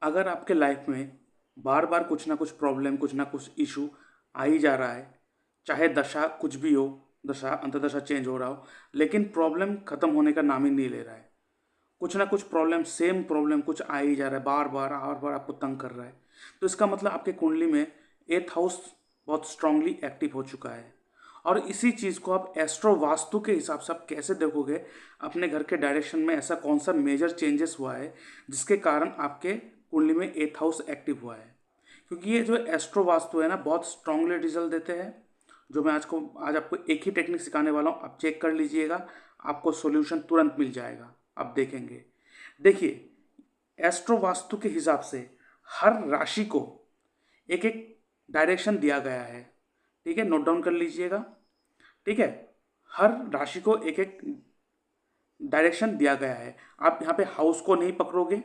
अगर आपके लाइफ में बार बार कुछ ना कुछ प्रॉब्लम, कुछ ना कुछ इशू आ ही जा रहा है, चाहे दशा कुछ भी हो, दशा अंतर्दशा चेंज हो रहा हो, लेकिन प्रॉब्लम खत्म होने का नाम ही नहीं ले रहा है। कुछ ना कुछ प्रॉब्लम, सेम प्रॉब्लम कुछ आ ही जा रहा है, बार बार आपको तंग कर रहा है। तो इसका मतलब आपके कुंडली में एथ हाउस बहुत स्ट्रांगली एक्टिव हो चुका है। और इसी चीज़ को आप एस्ट्रो वास्तु के हिसाब से आप कैसे देखोगे, अपने घर के डायरेक्शन में ऐसा कौन सा मेजर चेंजेस हुआ है जिसके कारण आपके कुंडली में एथ हाउस एक्टिव हुआ है। क्योंकि ये जो एस्ट्रो वास्तु है ना, बहुत स्ट्रांगली रिजल्ट देते हैं। जो मैं आज आपको एक ही टेक्निक सिखाने वाला हूँ, आप चेक कर लीजिएगा, आपको सॉल्यूशन तुरंत मिल जाएगा। आप देखेंगे। देखिए, एस्ट्रो वास्तु के हिसाब से हर राशि को एक एक डायरेक्शन दिया गया है। ठीक है, नोट डाउन कर लीजिएगा। ठीक है, हर राशि को एक एक डायरेक्शन दिया गया है। आप यहाँ पे हाउस को नहीं पकड़ोगे।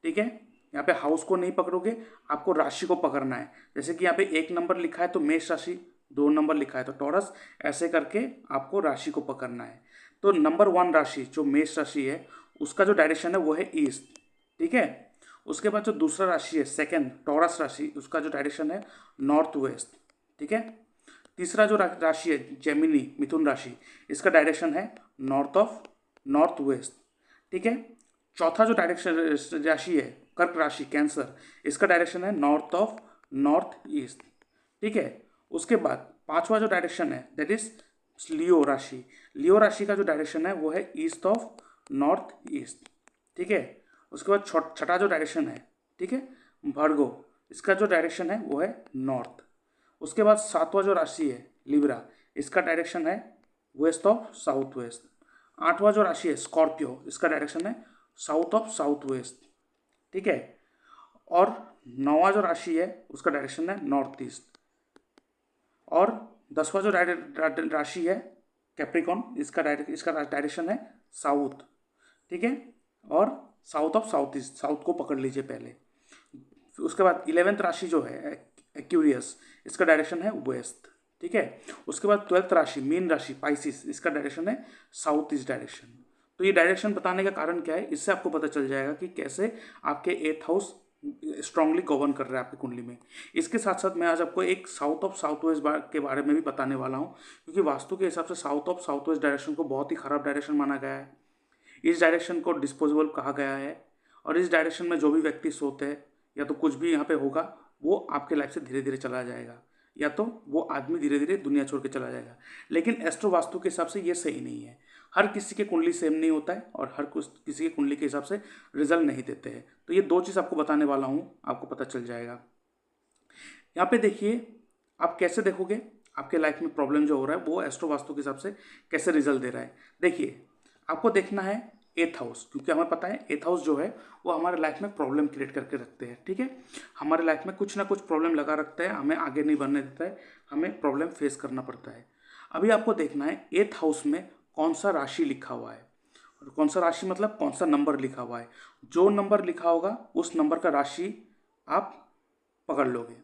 ठीक है, यहाँ पे हाउस को नहीं पकड़ोगे, आपको राशि को पकड़ना है। जैसे कि यहाँ पे 1 नंबर लिखा है तो मेष राशि, 2 नंबर लिखा है तो टॉरस, ऐसे करके आपको राशि को पकड़ना है। तो नंबर 1 राशि जो मेष राशि है, उसका जो डायरेक्शन है वो है ईस्ट। ठीक है, उसके बाद जो दूसरा राशि है सेकंड टॉरस राशि, उसका जो डायरेक्शन है नॉर्थ वेस्ट। ठीक है, तीसरा जो राशि है जेमिनी मिथुन राशि, इसका डायरेक्शन है नॉर्थ वेस्ट। ठीक है, चौथा जो डायरेक्शन राशि है कर्क राशि कैंसर, इसका डायरेक्शन है नॉर्थ ईस्ट। ठीक है, उसके बाद पांचवा जो डायरेक्शन है दैट इज लियो राशि। लियो राशि का जो डायरेक्शन है वो है ईस्ट ऑफ नॉर्थ ईस्ट। ठीक है, उसके बाद छठा जो डायरेक्शन है, ठीक है, भर्गो, इसका जो डायरेक्शन है वो है नॉर्थ। उसके बाद सातवां जो राशि है लिब्रा, इसका डायरेक्शन है वेस्ट ऑफ साउथ वेस्ट। आठवां जो राशि है स्कॉर्पियो, इसका डायरेक्शन है साउथ ऑफ साउथ वेस्ट। ठीक है, और नौवां जो राशि है उसका डायरेक्शन है नॉर्थ ईस्ट। और 10वां जो राशि है कैप्रिकॉन, इसका डायरेक्शन है साउथ। ठीक है, और south of south east, south को पकड़ लीजिए पहले। उसके बाद 11th राशि जो है एक्यूरियस, इसका डायरेक्शन है वेस्ट। ठीक है, उसके बाद 12th राशि मीन राशि पाइसिस, इसका डायरेक्शन है साउथ ईस्ट डायरेक्शन। तो ये डायरेक्शन बताने का कारण क्या है, इससे आपको पता चल जाएगा कि कैसे आपके एथ हाउस स्ट्रांगली गवर्न कर रहा है आपकी कुंडली में। इसके साथ साथ मैं आज आपको एक साउथ ऑफ साउथ वेस्ट के बारे में भी बताने वाला हूँ, क्योंकि वास्तु के हिसाब से south of south west direction को बहुत ही खराब डायरेक्शन माना गया है। इस डायरेक्शन को डिस्पोजेबल कहा गया है, और इस डायरेक्शन में जो भी व्यक्ति सोते हैं या तो कुछ भी यहाँ पे होगा, वो आपके लाइफ से धीरे धीरे चला जाएगा, या तो वो आदमी धीरे धीरे दुनिया छोड़ के चला जाएगा। लेकिन एस्ट्रो वास्तु के हिसाब से ये सही नहीं है। हर किसी के कुंडली सेम नहीं होता है, और हर किसी के कुंडली के हिसाब से रिजल्ट नहीं देते हैं। तो ये दो चीज़ आपको बताने वाला हूँ, आपको पता चल जाएगा। यहाँ पे देखिए, आप कैसे देखोगे आपके लाइफ में प्रॉब्लम जो हो रहा है वो एस्ट्रो वास्तु के हिसाब से कैसे रिजल्ट दे रहा है। देखिए, आपको देखना है एथ हाउस, क्योंकि हमें पता है एथ हाउस जो है वो हमारे लाइफ में प्रॉब्लम क्रिएट करके रखते हैं। ठीक है, हमारे लाइफ में कुछ ना कुछ प्रॉब्लम लगा रखता है, हमें आगे नहीं बढ़ने देता है, हमें प्रॉब्लम फेस करना पड़ता है। अभी आपको देखना है एथ हाउस में कौन सा राशि लिखा हुआ है, और कौन सा राशि मतलब कौन सा नंबर लिखा हुआ है। जो नंबर लिखा होगा उस नंबर का राशि आप पकड़ लोगे।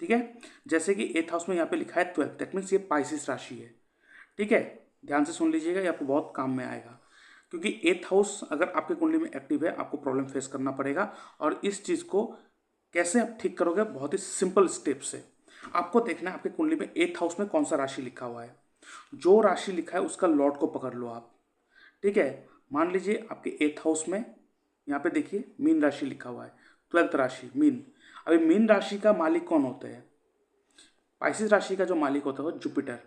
ठीक है, जैसे कि एथ हाउस में यहाँ पे लिखा है 12, दैट मीन्स ये पाइसिस राशि है। ठीक है, ध्यान से सुन लीजिएगा, ये आपको बहुत काम में आएगा। क्योंकि एथ हाउस अगर आपके कुंडली में एक्टिव है, आपको प्रॉब्लम फेस करना पड़ेगा। और इस चीज़ को कैसे आप ठीक करोगे, बहुत ही सिंपल स्टेप से। आपको देखना है आपके कुंडली में एथ हाउस में कौन सा राशि लिखा हुआ है। जो राशि लिखा है उसका लॉर्ड को पकड़ लो आप। ठीक है, मान लीजिए आपके एथ हाउस में यहाँ पे देखिए मीन राशि लिखा हुआ है, 12th राशि मीन। अभी मीन राशि का मालिक कौन होता है? पाइसिस राशि का जो मालिक होता है वो जुपिटर।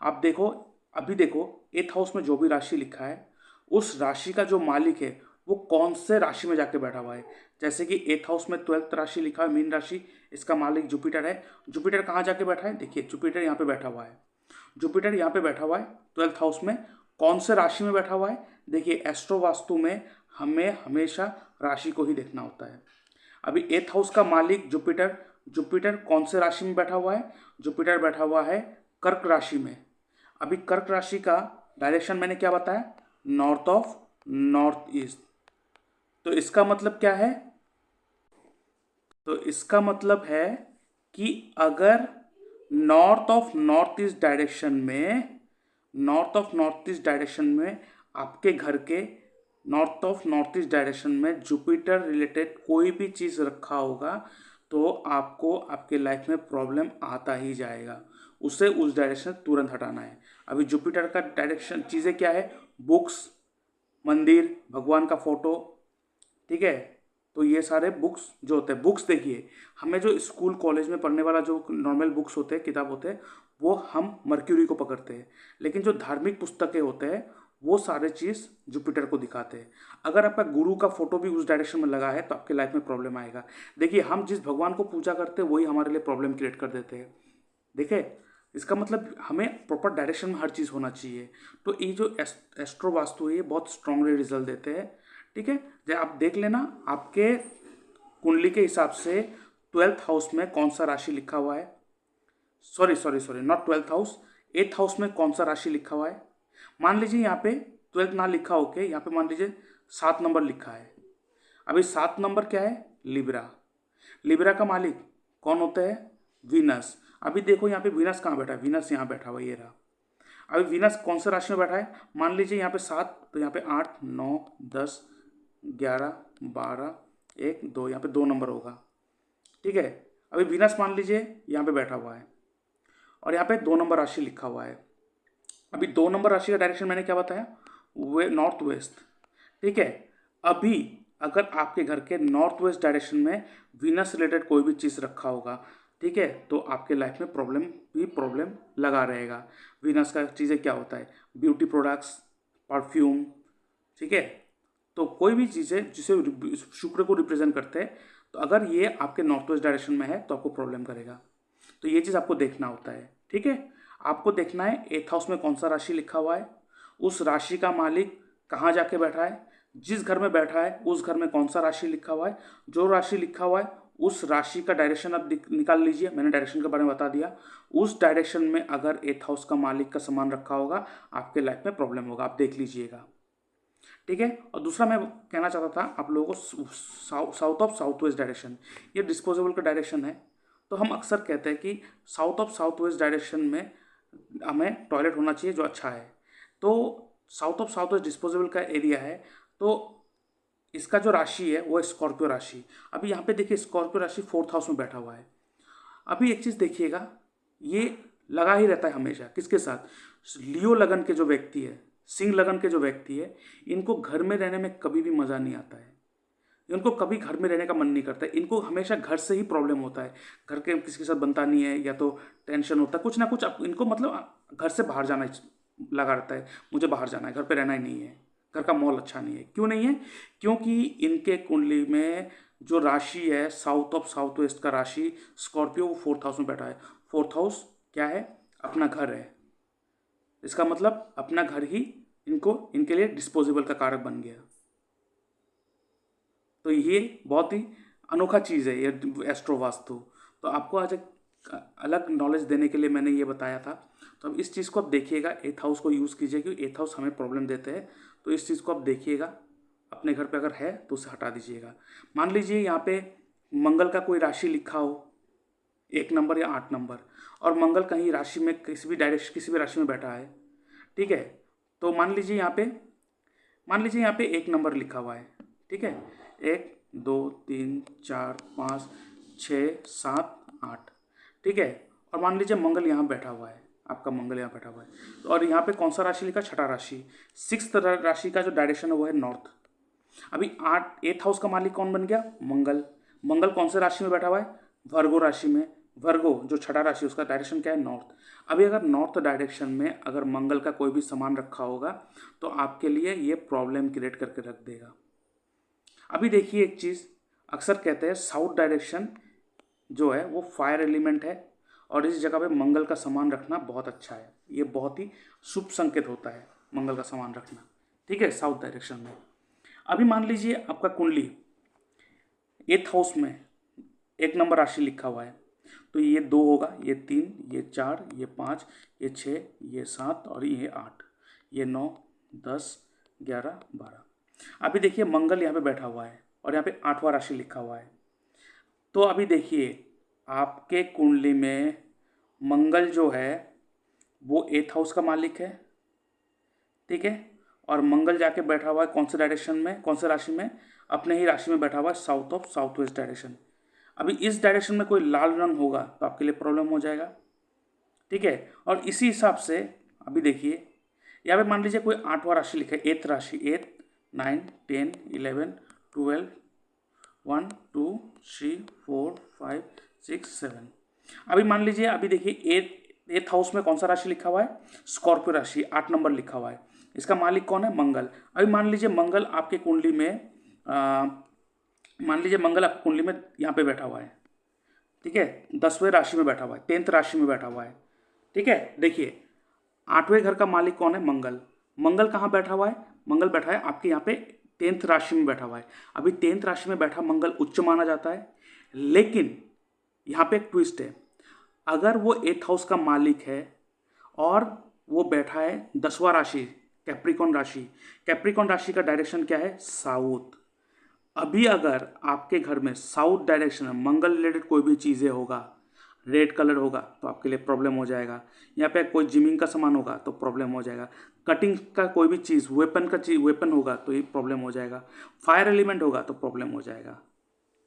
आप देखो, अभी देखो एथ हाउस में जो भी राशि लिखा है, उस राशि का जो मालिक है वो कौन से राशि में जाके बैठा हुआ है। जैसे कि एथ हाउस में 12th राशि लिखा है मीन राशि, इसका मालिक जुपिटर है। जुपिटर कहाँ जाके बैठा है? देखिए, जुपिटर यहाँ पे बैठा हुआ है। जुपिटर यहाँ पे बैठा हुआ है 12th हाउस में। कौन से राशि में बैठा हुआ है? देखिए, एस्ट्रो वास्तु में हमें हमेशा राशि को ही देखना होता है। अभी एथ हाउस का मालिक जुपिटर, जुपिटर कौन से राशि में बैठा हुआ है? जुपिटर बैठा हुआ है कर्क राशि में। अभी कर्क राशि का डायरेक्शन मैंने क्या बताया? North of north east. तो इसका मतलब क्या है? तो इसका मतलब है कि अगर north of north east direction में, north of north east direction में आपके घर के नॉर्थ ईस्ट डायरेक्शन में जुपिटर रिलेटेड कोई भी चीज़ रखा होगा तो आपको आपके लाइफ में प्रॉब्लम आता ही जाएगा। उसे उस डायरेक्शन तुरंत हटाना है। अभी जुपिटर का डायरेक्शन चीज़ें क्या है? बुक्स, मंदिर, भगवान का फोटो, ठीक है। तो ये सारे बुक्स जो होते हैं, बुक्स देखिए, हमें जो स्कूल कॉलेज में पढ़ने वाला जो नॉर्मल बुक्स होते हैं, किताब होते हैं, वो हम मर्क्यूरी को पकड़ते हैं। लेकिन जो धार्मिक पुस्तकें होते हैं वो सारे चीज़ जुपिटर को दिखाते हैं। अगर आपका गुरु का फोटो भी उस डायरेक्शन में लगा है तो आपके लाइफ में प्रॉब्लम आएगा। देखिए, हम जिस भगवान को पूजा करते हैं वही हमारे लिए प्रॉब्लम क्रिएट कर देते हैं। देखिए, इसका मतलब हमें प्रॉपर डायरेक्शन में हर चीज़ होना चाहिए। तो ये जो एस्ट्रो वास्तु है ये बहुत स्ट्रांगली रिजल्ट देते हैं, ठीक है। जब आप देख लेना आपके कुंडली के हिसाब से 12th हाउस में कौन सा राशि लिखा हुआ है। Sorry, not 12th house, 8th house में कौन सा राशि लिखा हुआ है। मान लीजिए यहाँ पे 12th ना लिखा होके यहाँ पे मान लीजिए 7 नंबर लिखा है। अभी 7 नंबर क्या है? लिब्रा। लिब्रा का मालिक कौन होता है? वीनस। अभी देखो यहाँ पे वीनस कहाँ बैठा है? वीनस यहाँ बैठा हुआ, ये रहा। अभी वीनस कौन सा राशि में बैठा है? मान लीजिए यहाँ पे 7, तो यहाँ पे 8, 9, 10, 11, 12, 1, 2, यहाँ पे 2 नंबर होगा, ठीक है। अभी वीनस मान लीजिए यहाँ पे बैठा हुआ है और यहाँ पे 2 नंबर राशि लिखा हुआ है। अभी 2 नंबर राशि का डायरेक्शन मैंने क्या बताया? वे नॉर्थ वेस्ट, ठीक है। अभी अगर आपके घर के नॉर्थ वेस्ट डायरेक्शन में वीनस रिलेटेड कोई भी चीज़ रखा होगा, ठीक है, तो आपके लाइफ में प्रॉब्लम लगा रहेगा। वीनस का चीज़ें क्या होता है? ब्यूटी प्रोडक्ट्स, परफ्यूम, ठीक है। तो कोई भी चीज़ें जिसे शुक्र को रिप्रेजेंट करते हैं, तो अगर ये आपके नॉर्थ वेस्ट डायरेक्शन में है तो आपको प्रॉब्लम करेगा। तो ये चीज़ आपको देखना होता है, ठीक है। आपको देखना है 8th हाउस में कौन सा राशि लिखा हुआ है, उस राशि का मालिक कहाँ जाके बैठा है, जिस घर में बैठा है उस घर में कौन सा राशि लिखा हुआ है। जो राशि लिखा हुआ है उस राशि का डायरेक्शन आप निकाल लीजिए। मैंने डायरेक्शन के बारे में बता दिया। उस डायरेक्शन में अगर 8th हाउस का मालिक का सामान रखा होगा आपके लाइफ में प्रॉब्लम होगा, आप देख लीजिएगा, ठीक है। और दूसरा मैं कहना चाहता था आप लोगों को south of south west direction, ये डिस्पोजेबल का डायरेक्शन है। तो हम अक्सर कहते हैं कि south of south west direction में हमें टॉयलेट होना चाहिए जो अच्छा है। तो south of south west disposable का एरिया है, तो इसका जो राशि है वो स्कॉर्पियो राशि। अभी यहाँ पे देखिए स्कॉर्पियो राशि 4th हाउस में बैठा हुआ है। अभी एक चीज़ देखिएगा, ये लगा ही रहता है हमेशा किसके साथ? लियो लगन के जो व्यक्ति है, सिंह लगन के जो व्यक्ति है, इनको घर में रहने में कभी भी मज़ा नहीं आता है। इनको कभी घर में रहने का मन नहीं करता है। इनको हमेशा घर से ही प्रॉब्लम होता है। घर के किसी के साथ बनता नहीं है, या तो टेंशन होता है कुछ ना कुछ। इनको मतलब घर से बाहर जाना लगा रहता है, मुझे बाहर जाना है, घर पे रहना ही नहीं है, घर का माहौल अच्छा नहीं है। क्यों नहीं है? क्योंकि इनके कुंडली में जो राशि है साउथ ऑफ साउथ वेस्ट का राशि स्कॉर्पियो, वो 4th हाउस में बैठा है। 4th हाउस क्या है? अपना घर है। इसका मतलब अपना घर ही इनके लिए डिस्पोजेबल का कारक बन गया। तो ये बहुत ही अनोखा चीज़ है ये एस्ट्रो वास्तु। तो आपको आज एक अलग नॉलेज देने के लिए मैंने ये बताया था। तो अब इस चीज़ को आप देखिएगा, 8th हाउस को यूज़ कीजिए, क्योंकि 8th हाउस हमें प्रॉब्लम देते हैं। तो इस चीज़ को आप देखिएगा, अपने घर पे अगर है तो उसे हटा दीजिएगा। मान लीजिए यहाँ पे मंगल का कोई राशि लिखा हो, 1 नंबर या 8 नंबर, और मंगल कहीं राशि में किसी भी राशि में बैठा है, ठीक है। तो मान लीजिए यहाँ पे 1 नंबर लिखा हुआ है, ठीक है। 1, 2, 3, 4, 5, 6, 7, 8, ठीक है। और मान लीजिए मंगल यहाँ बैठा हुआ है, आपका मंगल यहाँ बैठा हुआ है। तो और यहाँ पे कौन सा राशि लिखा? छठा राशि। 6th राशि का जो डायरेक्शन है वो है नॉर्थ। अभी 8th हाउस का मालिक कौन बन गया? मंगल। मंगल कौन से राशि में बैठा हुआ है? वर्गो राशि में। वर्गो जो छठा राशि, उसका डायरेक्शन क्या है? नॉर्थ। अभी अगर नॉर्थ डायरेक्शन में अगर मंगल का कोई भी सामान रखा होगा तो आपके लिए ये प्रॉब्लम क्रिएट करके रख देगा। अभी देखिए एक चीज़, अक्सर कहते हैं साउथ डायरेक्शन जो है वो फायर एलिमेंट है, और इस जगह पे मंगल का सामान रखना बहुत अच्छा है। ये बहुत ही शुभ संकेत होता है मंगल का सामान रखना, ठीक है, साउथ डायरेक्शन में। अभी मान लीजिए आपका कुंडली 8th हाउस में 1 नंबर राशि लिखा हुआ है, तो ये 2 होगा, ये 3, ये 4, ये 5, ये 6, ये 7 और ये 8, ये 9, 10, 11, 12। अभी देखिए मंगल यहाँ पे बैठा हुआ है और यहाँ पे 8वां राशि लिखा हुआ है। तो अभी देखिए आपके कुंडली में मंगल जो है वो 8th हाउस का मालिक है, ठीक है। और मंगल जाके बैठा हुआ है कौन से डायरेक्शन में, कौन से राशि में, अपने ही राशि में बैठा हुआ है south of south west direction. अभी इस डायरेक्शन में कोई लाल रंग होगा तो आपके लिए प्रॉब्लम हो जाएगा, ठीक है। और इसी हिसाब से अभी देखिए यहाँ पे मान लीजिए कोई 8वां राशि लिखा है, 8th राशि, 8, 9, 10, 11, 12, 1, 2, 3, 4, 5, 6, 7। अभी मान लीजिए, अभी देखिए 8th हाउस में कौन सा राशि लिखा हुआ है, स्कॉर्पियो राशि, 8 नंबर लिखा हुआ है। इसका मालिक कौन है, मंगल। अभी मान लीजिए मंगल आपके कुंडली में मान लीजिए मंगल आपकी कुंडली में यहाँ पे बैठा हुआ है, ठीक है, 10वें राशि में बैठा हुआ है, 10th राशि में बैठा हुआ है, ठीक है। देखिए 8वें घर का मालिक कौन है, मंगल। मंगल कहाँ बैठा हुआ है, मंगल बैठा है आपके यहाँ पे 10th राशि में बैठा हुआ है। अभी 10th राशि में बैठा मंगल उच्च माना जाता है, लेकिन यहाँ पे एक ट्विस्ट है। अगर वो 8th हाउस का मालिक है और वो बैठा है 10वां राशि, कैप्रिकॉन राशि, कैप्रिकॉन राशि का डायरेक्शन क्या है, साउथ। अभी अगर आपके घर में साउथ डायरेक्शन में मंगल रिलेटेड कोई भी चीज़ें होगा, रेड कलर होगा तो आपके लिए प्रॉब्लम हो जाएगा। यहाँ पे कोई जिमिंग का सामान होगा तो प्रॉब्लम हो जाएगा। कटिंग का कोई भी चीज़, वेपन होगा तो ये प्रॉब्लम हो जाएगा। फायर एलिमेंट होगा तो प्रॉब्लम हो जाएगा।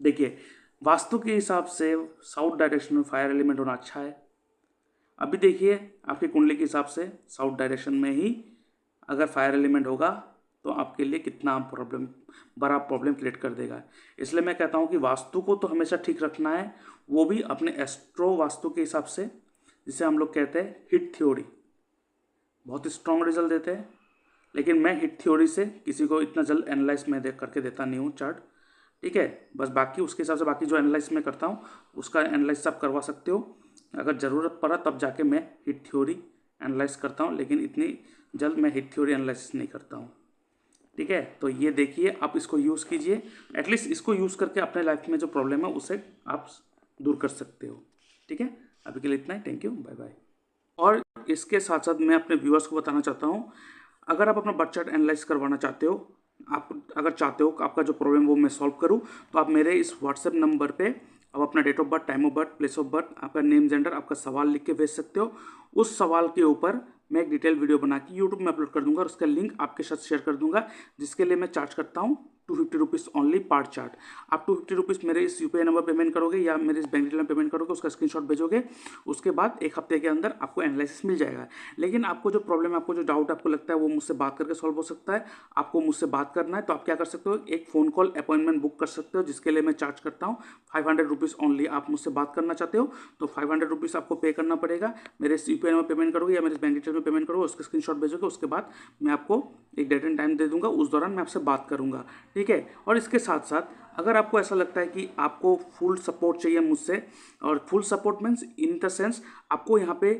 देखिए वास्तु के हिसाब से साउथ डायरेक्शन में फायर एलिमेंट होना अच्छा है। अभी देखिए आपकी कुंडली के हिसाब से साउथ डायरेक्शन में ही अगर फायर एलिमेंट होगा तो आपके लिए कितना बड़ा प्रॉब्लम क्रिएट कर देगा। इसलिए मैं कहता हूँ कि वास्तु को तो हमेशा ठीक रखना है, वो भी अपने एस्ट्रो वास्तु के हिसाब से, जिसे हम लोग कहते हैं हिट थ्योरी। बहुत स्ट्रॉन्ग रिजल्ट देते हैं, लेकिन मैं हिट थ्योरी से किसी को इतना जल्द एनालाइज में करके देता नहीं हूँ चार्ट, ठीक है। बस बाकी उसके हिसाब से बाकी जो एनालाइज मैं करता हूँ उसका एनालाइज आप करवा सकते हो। अगर ज़रूरत पड़ा तब जाके मैं हिट थ्योरी एनालाइज करता हूँ, लेकिन इतनी जल्द मैं हिट थ्योरी एनालाइसिस नहीं करता हूँ, ठीक है। तो ये देखिए, आप इसको यूज़ कीजिए, एटलीस्ट इसको यूज़ करके अपने लाइफ में जो प्रॉब्लम है उसे आप दूर कर सकते हो, ठीक है। अभी के लिए इतना ही, थैंक यू, बाय बाय। और इसके साथ साथ मैं अपने व्यूअर्स को बताना चाहता हूँ, अगर आप अपना बर्थ चार्ट एनालाइज करवाना चाहते हो, आप अगर चाहते हो कि आपका जो प्रॉब्लम वो मैं सॉल्व करूँ, तो आप मेरे इस व्हाट्सएप नंबर पे आप अपना date of birth, time of birth, place of birth, आपका नेम, जेंडर, आपका सवाल लिख के भेज सकते हो। उस सवाल के ऊपर मैं एक डिटेल वीडियो बना के यूट्यूब में अपलोड कर दूंगा और उसका लिंक आपके साथ शेयर कर दूंगा, जिसके लिए मैं चार्ज करता हूँ 250 रुपीज़ ओनली पार चार्ट। आप 250 रुपीज़ मेरे इस यूपीआई नंबर पेमेंट करोगे या मेरे इस बैंक डिटेल में पेमेंट करोगे, उसका स्क्रीनशॉट भेजोगे, उसके बाद 1 हफ्ते के अंदर आपको एनालिसिस मिल जाएगा। लेकिन आपको जो प्रॉब्लम है, आपको जो डाउट आपको लगता है, वो मुझसे बात करके सॉल्व हो सकता है। आपको मुझसे बात करना है तो आप क्या कर सकते हो, एक फ़ोन कॉल अपॉइंटमेंट बुक कर सकते हो, जिसके लिए मैं चार्ज करता हूँ 500 रुपीज़ ओनली। आप मुझसे बात करना चाहते हो तो 500 रुपीज़ आपको पे करना पड़ेगा। मेरे इस यूपीआई नंबर पेमेंट करोगे या मेरे बैंक डिटेल में पेमेंट करोगे, उसका स्क्रीनशॉट भेजोगे, उसके बाद मैं आपको एक डेट एंड टाइम दे दूंगा, उस दौरान मैं आपसे बात करूंगा, ठीक है। और इसके साथ साथ अगर आपको ऐसा लगता है कि आपको फुल सपोर्ट चाहिए मुझसे, और full support means in the sense आपको यहाँ पे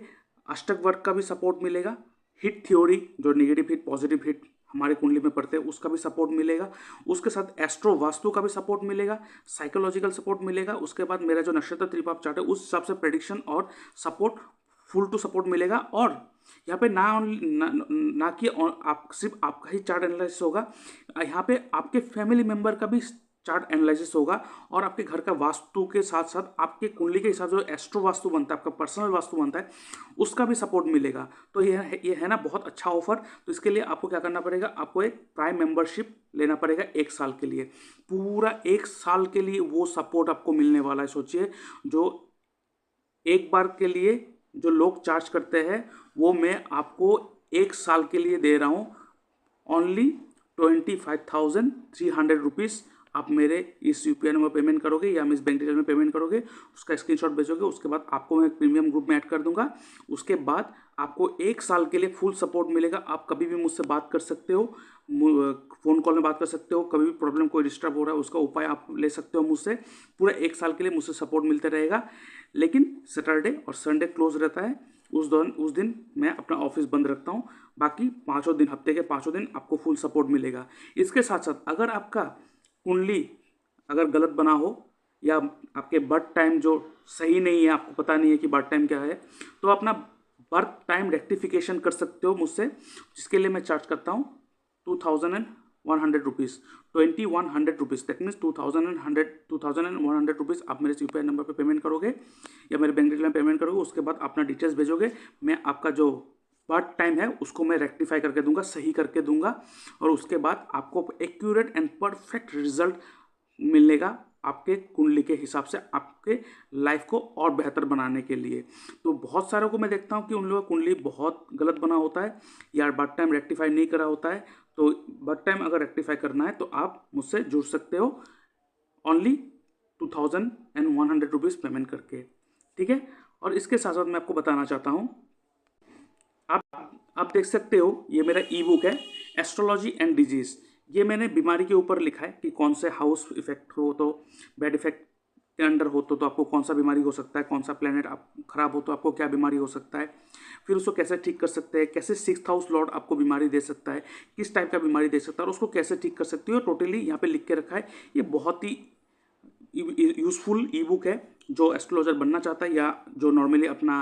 अष्टक वर्ग का भी सपोर्ट मिलेगा, हिट थ्योरी जो नेगेटिव हिट पॉजिटिव हिट हमारे कुंडली में पड़ते हैं उसका भी सपोर्ट मिलेगा, उसके साथ एस्ट्रो वास्तु का भी सपोर्ट मिलेगा, साइकोलॉजिकल सपोर्ट मिलेगा, उसके बाद मेरा जो नक्षत्र त्रिपाप चार्ट है उस हिसाब से प्रेडिक्शन और सपोर्ट, फुल टू सपोर्ट मिलेगा। और यहाँ पे ना कि आप सिर्फ आपका ही चार्ट एनालिसिस होगा, यहाँ पे आपके फैमिली मेंबर का भी चार्ट एनालिसिस होगा, और आपके घर का वास्तु के साथ साथ आपके कुंडली के हिसाब से जो एस्ट्रो वास्तु बनता है, आपका पर्सनल वास्तु बनता है, उसका भी सपोर्ट मिलेगा। तो ये है ना बहुत अच्छा ऑफर। तो इसके लिए आपको क्या करना पड़ेगा, आपको एक प्राइम मेंबरशिप लेना पड़ेगा 1 साल के लिए। पूरा 1 साल के लिए वो सपोर्ट आपको मिलने वाला है। सोचिए, जो एक बार के लिए जो लोग चार्ज करते हैं वो मैं आपको 1 साल के लिए दे रहा हूँ ओनली 25,300 रुपीज़। आप मेरे इस यूपीआई नंबर पेमेंट करोगे या इस बैंक डिटेल में पेमेंट करोगे, उसका स्क्रीनशॉट भेजोगे, उसके बाद आपको मैं प्रीमियम ग्रुप में ऐड कर दूंगा। उसके बाद आपको 1 साल के लिए फुल सपोर्ट मिलेगा। आप कभी भी मुझसे बात कर सकते हो, फ़ोन कॉल में बात कर सकते हो, कभी भी प्रॉब्लम कोई डिस्टर्ब हो रहा है उसका उपाय आप ले सकते हो मुझसे। पूरा 1 साल के लिए मुझसे सपोर्ट मिलते रहेगा। लेकिन सैटरडे और संडे क्लोज रहता है, उस दिन मैं अपना ऑफिस बंद रखता हूँ। बाकी 5 दिन, हफ्ते के 5 दिन आपको फुल सपोर्ट मिलेगा। इसके साथ साथ अगर आपका कुंडली अगर गलत बना हो या आपके बर्थ टाइम जो सही नहीं है, आपको पता नहीं है कि बर्थ टाइम क्या है, तो अपना बर्थ टाइम रेक्टिफिकेशन कर सकते हो मुझसे, जिसके लिए मैं चार्ज करता हूँ 2,100 rupees, 2,100 rupees. That means 2,100 rupees आप मेरे यूपीआई नंबर पे पेमेंट करोगे या मेरे बैंक डिटेल में पेमेंट करोगे। उसके बाद अपना डिटेल्स भेजोगे, मैं आपका जो पार्ट टाइम है उसको मैं रेक्टिफाई करके दूंगा, सही करके दूंगा, और उसके बाद आपको एक्यूरेट एंड परफेक्ट रिजल्ट मिलेगा आपके कुंडली के हिसाब से, आपके लाइफ को और बेहतर बनाने के लिए। तो बहुत सारों को मैं देखता हूँ कि उन लोगों का कुंडली बहुत गलत बना होता है या बर्थ टाइम रेक्टिफाई नहीं करा होता है। तो बर्थ टाइम अगर रेक्टिफाई करना है तो आप मुझसे जुड़ सकते हो ओनली 2100 रुपीज़ पेमेंट करके, ठीक है। और इसके साथ साथ मैं आपको बताना चाहता हूँ, आप देख सकते हो ये मेरा ई बुक है एस्ट्रोलॉजी एंड डिजीज़। ये मैंने बीमारी के ऊपर लिखा है कि कौन से हाउस इफेक्ट हो तो, बैड इफेक्ट के अंडर हो तो आपको कौन सा बीमारी हो सकता है, कौन सा प्लेनेट आप खराब हो तो आपको क्या बीमारी हो सकता है, फिर उसको कैसे ठीक कर सकते हैं, कैसे 6th हाउस लॉर्ड आपको बीमारी दे सकता है, किस टाइप का बीमारी दे सकता है और उसको कैसे ठीक कर सकती हो, टोटली यहाँ पे लिख के रखा है। ये बहुत ही यूज़फुल ई बुक है जो एस्ट्रोलॉजर बनना चाहता है या जो नॉर्मली अपना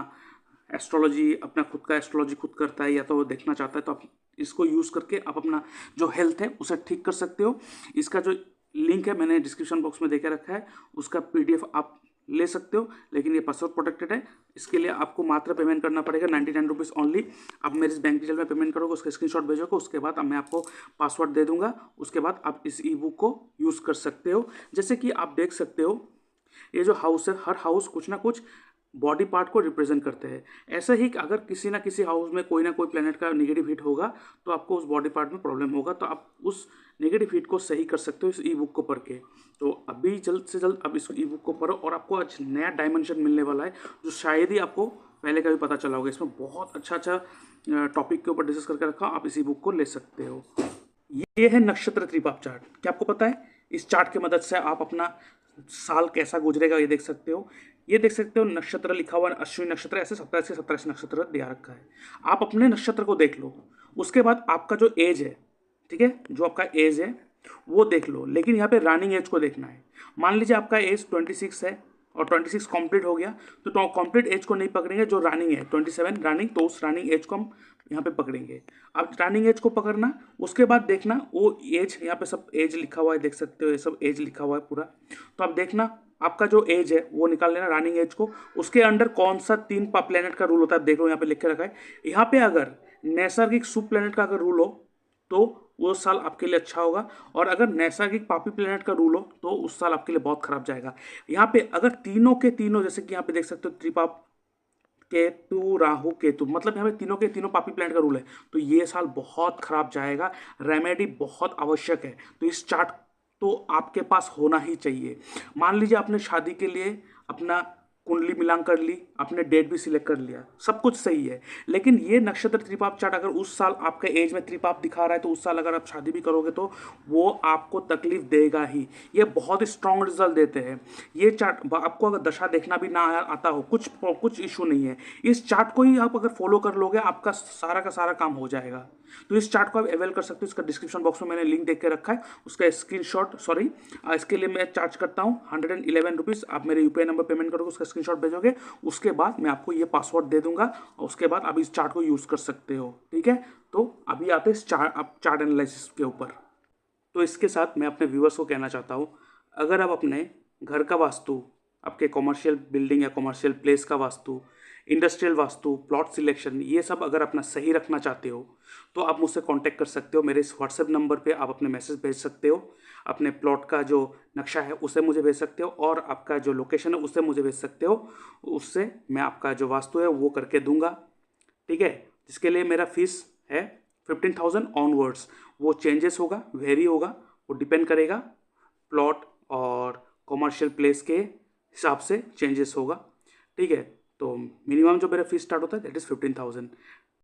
एस्ट्रोलॉजी, अपना खुद का एस्ट्रोलॉजी खुद करता है या तो वो देखना चाहता है, तो आप इसको यूज़ करके आप अपना जो हेल्थ है उसे ठीक कर सकते हो। इसका जो लिंक है मैंने डिस्क्रिप्शन बॉक्स में देके रखा है, उसका PDF आप ले सकते हो, लेकिन ये पासवर्ड प्रोटेक्टेड है। इसके लिए आपको मात्र पेमेंट करना पड़ेगा 99 रुपीज़ ओनली। आप मेरे इस बैंक डिटेल में पेमेंट करोगे, उसका स्क्रीनशॉट भेजोगे, उसके बाद मैं आपको पासवर्ड दे दूंगा, उसके बाद आप इस ई बुक को यूज़ कर सकते हो। जैसे कि आप देख सकते हो ये जो हाउस है, हर हाउस कुछ ना कुछ बॉडी पार्ट को रिप्रेजेंट करते हैं। ऐसे ही अगर किसी ना किसी हाउस में कोई ना कोई प्लेनेट का नेगेटिव हिट होगा तो आपको उस बॉडी पार्ट में प्रॉब्लम होगा, तो आप उस नेगेटिव हिट को सही कर सकते हो इस ई बुक को पढ़ के। तो अभी जल्द से जल्द आप इस ई बुक को पढ़ो और आपको आज नया डायमेंशन मिलने वाला है जो शायद ही आपको पहले कभी पता चला होगा। इसमें बहुत अच्छा टॉपिक के ऊपर डिस्कस करके रखा, आप इसी बुक को ले सकते हो। ये है नक्षत्र त्रिपाप चार्ट। क्या आपको पता है इस चार्ट की मदद से आप अपना साल कैसा गुजरेगा ये देख सकते हो। ये देख सकते हो नक्षत्र लिखा हुआ, अश्विनी नक्षत्र, ऐसे 27 से 27 नक्षत्र दिया रखा है। आप अपने नक्षत्र को देख लो, उसके बाद आपका जो एज है, ठीक है, जो आपका एज है वो देख लो, लेकिन यहाँ पे रनिंग एज को देखना है। मान लीजिए आपका एज 26 है और 26 कंप्लीट हो गया, तो कंप्लीट एज को नहीं पकड़ेंगे, जो रनिंग है 27 रनिंग, तो उस रनिंग एज को हम यहाँ पे पकड़ेंगे। अब रनिंग एज को पकड़ना, उसके बाद देखना वो एज, यहाँ पे सब एज लिखा हुआ है, देख सकते हो ये सब एज लिखा हुआ है पूरा। तो आप देखना आपका जो एज है वो निकाल लेना रनिंग एज को, उसके अंडर कौन सा 3 प्लेनेट का रूल होता है देख लो, यहाँ पे लिख के रखा है। यहाँ पे अगर नैसर्गिक शुभ प्लेनेट का अगर रूल हो तो वो साल आपके लिए अच्छा होगा, और अगर नैसर्गिक पापी प्लेनेट का रूल हो तो उस साल आपके लिए बहुत खराब जाएगा। यहाँ पे अगर तीनों के तीनों, जैसे कि यहाँ पे देख सकते हो त्रिपाप, केतु, राहु, केतु, मतलब यहाँ पे तीनों के तीनों पापी प्लेनेट का रूल है, तो ये साल बहुत खराब जाएगा। रेमेडी बहुत आवश्यक है, तो इस चार्ट तो आपके पास होना ही चाहिए। मान लीजिए आपने शादी के लिए अपना कुंडली मिलान कर ली, आपने डेट भी सिलेक्ट कर लिया, सब कुछ सही है, लेकिन ये नक्षत्र त्रिपाप चार्ट अगर उस साल आपके एज में त्रिपाप दिखा रहा है तो उस साल अगर आप शादी भी करोगे तो वो आपको तकलीफ देगा ही। ये बहुत स्ट्रॉन्ग रिजल्ट देते हैं ये चार्ट। आपको अगर दशा देखना भी ना आता हो, कुछ इशू नहीं है, इस चार्ट को ही आप अगर फॉलो कर लोगे आपका सारा का सारा काम हो जाएगा। तो इस चार्ट को आप अवेल कर सकते हो, इसका डिस्क्रिप्शन बॉक्स में मैंने लिंक देख के रखा है, उसका स्क्रीनशॉट, सॉरी इसके लिए मैं चार्ज करता हूँ 111 रुपीज़। आप मेरे UPI नंबर पेमेंट करोगे, उसका स्क्रीनशॉट भेजोगे, उसके बाद मैं आपको ये पासवर्ड दे दूंगा और उसके बाद आप इस चार्ट को यूज़ कर सकते हो, ठीक है। तो अभी आते हैं चार्ट एनालिसिस के ऊपर। तो इसके साथ मैं अपने व्यूअर्स को कहना चाहता हूँ, अगर आप अपने घर का वास्तु, आपके कॉमर्शियल बिल्डिंग या कॉमर्शियल प्लेस का vastu, industrial vastu, plot selection, ये सब अगर अपना सही रखना चाहते हो तो आप मुझसे कांटेक्ट कर सकते हो। मेरे इस व्हाट्सएप नंबर पे आप अपने मैसेज भेज सकते हो, अपने प्लॉट का जो नक्शा है उसे मुझे भेज सकते हो और आपका जो लोकेशन है उसे मुझे भेज सकते हो, उससे मैं आपका जो वास्तु है वो करके दूंगा, ठीक है। जिसके लिए मेरा फीस है 15,000 ऑनवर्ड्स। वो चेंजेस होगा, वेरी होगा, वो डिपेंड करेगा प्लॉट और कॉमर्शियल प्लेस के हिसाब से चेंजेस होगा, ठीक है। तो मिनिमम जो मेरा फीस स्टार्ट होता है दैट इज़ 15,000।